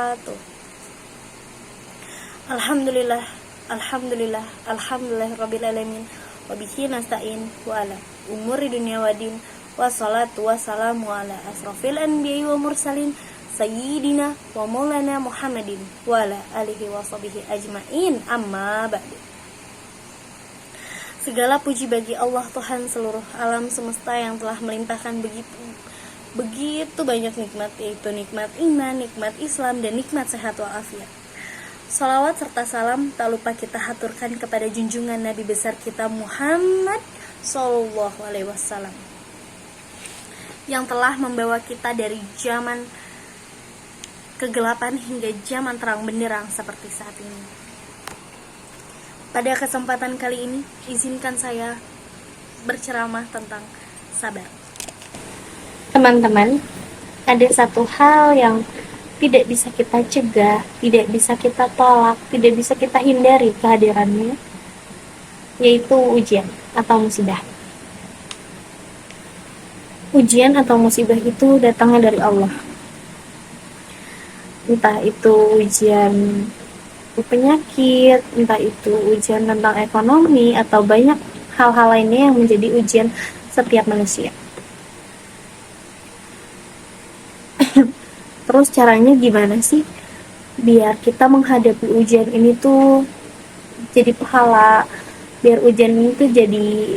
wabarakatuh. Alhamdulillah, alhamdulillah, alhamdulillah rabbil alamin. Wabihi nasta'in wa ala umuri dunya wadin. Wassalatu wassalamu ala asrafil anbiya'i wa mursalin sayyidina wa maulana Muhammadin wa ala alihi wa sahbihi ajma'in. Amma ba'du. Segala puji bagi Allah, Tuhan seluruh alam semesta, yang telah melimpahkan begitu banyak nikmat, yaitu nikmat iman, nikmat Islam, dan nikmat sehat walafiat. Salawat serta salam tak lupa kita haturkan kepada junjungan Nabi besar kita Muhammad Sallallahu Alaihi Wasallam, yang telah membawa kita dari zaman kegelapan hingga zaman terang benderang seperti saat ini. Pada kesempatan kali ini, izinkan saya berceramah tentang sabar. Teman-teman, ada satu hal yang tidak bisa kita cegah, tidak bisa kita tolak, tidak bisa kita hindari kehadirannya, yaitu ujian atau musibah. Ujian atau musibah itu datangnya dari Allah. Entah itu ujian penyakit, entah itu ujian tentang ekonomi, atau banyak hal-hal lainnya yang menjadi ujian setiap manusia. Terus caranya gimana sih biar kita menghadapi ujian ini tuh jadi pahala, biar ujian ini tuh jadi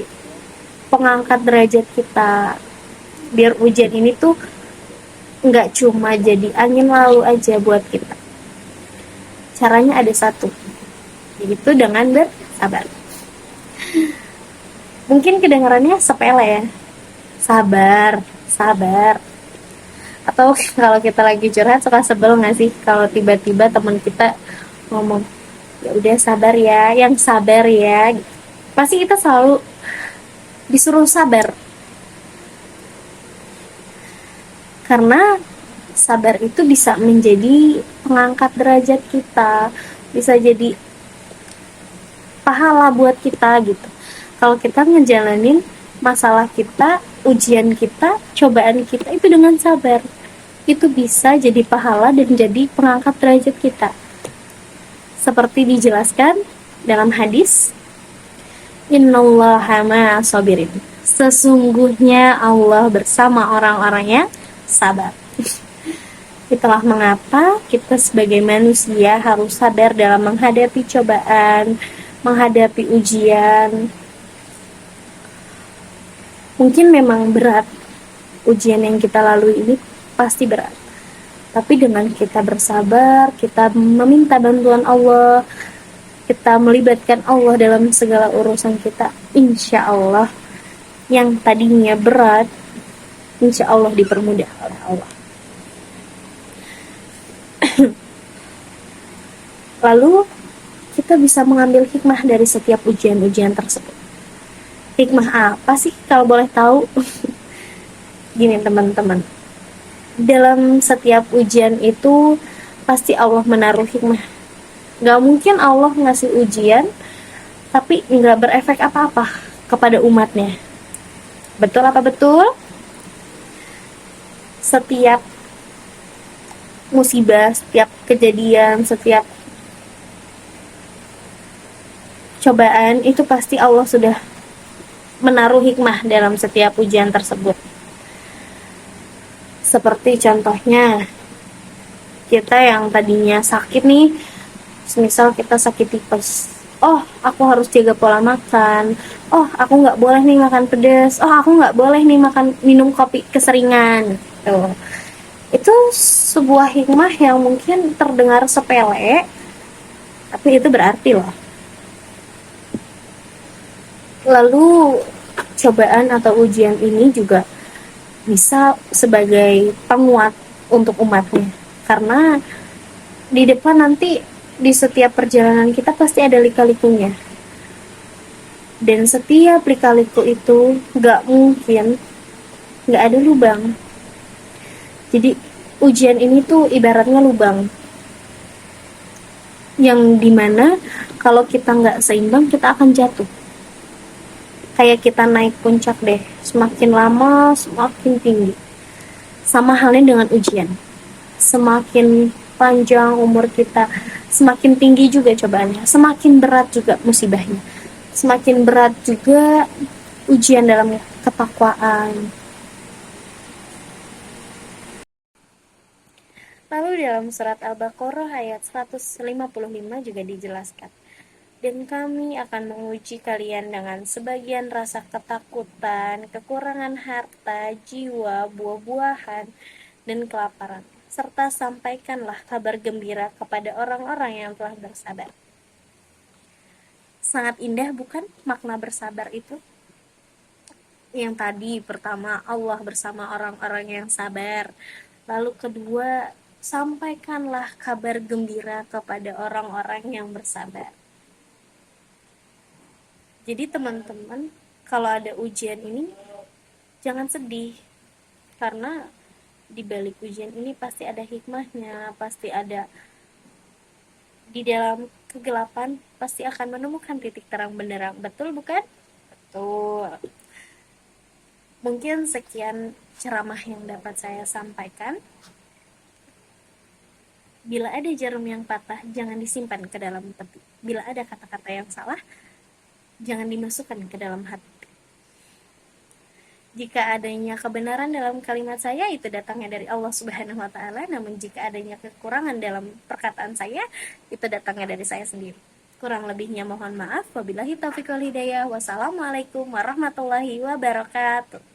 pengangkat derajat kita, biar ujian ini tuh nggak cuma jadi angin lalu aja buat kita. Caranya ada satu, yaitu dengan bersabar. Mungkin kedengarannya sepele ya, sabar. Atau kalau kita lagi curhat suka sebel nggak sih kalau tiba-tiba teman kita ngomong, ya udah sabar ya, yang sabar ya. Pasti kita selalu disuruh sabar, karena sabar itu bisa menjadi pengangkat derajat kita, bisa jadi pahala buat kita gitu. Kalau kita ngejalanin masalah kita, ujian kita, cobaan kita itu dengan sabar, itu bisa jadi pahala dan jadi pengangkat derajat kita. Seperti dijelaskan dalam hadis, innallaha ma'as sabirin, sesungguhnya Allah bersama orang-orang yang sabar. Itulah mengapa kita sebagai manusia harus sabar dalam menghadapi cobaan, menghadapi ujian. Mungkin memang berat, ujian yang kita lalui ini pasti berat. Tapi dengan kita bersabar, kita meminta bantuan Allah, kita melibatkan Allah dalam segala urusan kita, insya Allah yang tadinya berat, insya Allah dipermudah oleh Allah. Lalu kita bisa mengambil hikmah dari setiap ujian-ujian tersebut. Hikmah apa sih kalau boleh tahu? Gini teman-teman, dalam setiap ujian itu pasti Allah menaruh hikmah. Gak mungkin Allah ngasih ujian tapi gak berefek apa-apa kepada umatnya. Betul apa betul? Setiap musibah, setiap kejadian, setiap cobaan itu pasti Allah sudah menaruh hikmah dalam setiap ujian tersebut. Seperti contohnya, kita yang tadinya sakit nih, misal kita sakit tipes, oh aku harus jaga pola makan, oh aku nggak boleh nih makan pedas, oh aku nggak boleh nih minum kopi keseringan. Tuh. Itu sebuah hikmah yang mungkin terdengar sepele, tapi itu berarti loh. Lalu cobaan atau ujian ini juga bisa sebagai penguat untuk umatnya, karena di depan nanti di setiap perjalanan kita pasti ada lika-likunya, dan setiap lika-liku itu gak mungkin gak ada lubang. Jadi ujian ini tuh ibaratnya lubang yang dimana kalau kita gak seimbang kita akan jatuh. Kayak kita naik puncak deh, semakin lama semakin tinggi. Sama halnya dengan ujian, semakin panjang, umur kita semakin tinggi juga cobaannya, semakin berat juga musibahnya, semakin berat juga ujian dalam ketakwaan. Lalu dalam surat Al-Baqarah ayat 155 juga dijelaskan, dan kami akan menguji kalian dengan sebagian rasa ketakutan, kekurangan harta, jiwa, buah-buahan, dan kelaparan. Serta sampaikanlah kabar gembira kepada orang-orang yang telah bersabar. Sangat indah bukan makna bersabar itu? Yang tadi pertama, Allah bersama orang-orang yang sabar. Lalu kedua, sampaikanlah kabar gembira kepada orang-orang yang bersabar. Jadi teman-teman, kalau ada ujian ini, jangan sedih. Karena di balik ujian ini pasti ada hikmahnya, pasti ada, di dalam kegelapan pasti akan menemukan titik terang benderang. Betul bukan? Betul. Mungkin sekian ceramah yang dapat saya sampaikan. Bila ada jarum yang patah, jangan disimpan ke dalam peti. Bila ada kata-kata yang salah, jangan dimasukkan ke dalam hati. Jika adanya kebenaran dalam kalimat saya, itu datangnya dari Allah Subhanahu wa Ta'ala. Namun jika adanya kekurangan dalam perkataan saya, itu datangnya dari saya sendiri. Kurang lebihnya mohon maaf. Wabillahi taufiq wal hidayah. Wassalamualaikum warahmatullahi wabarakatuh.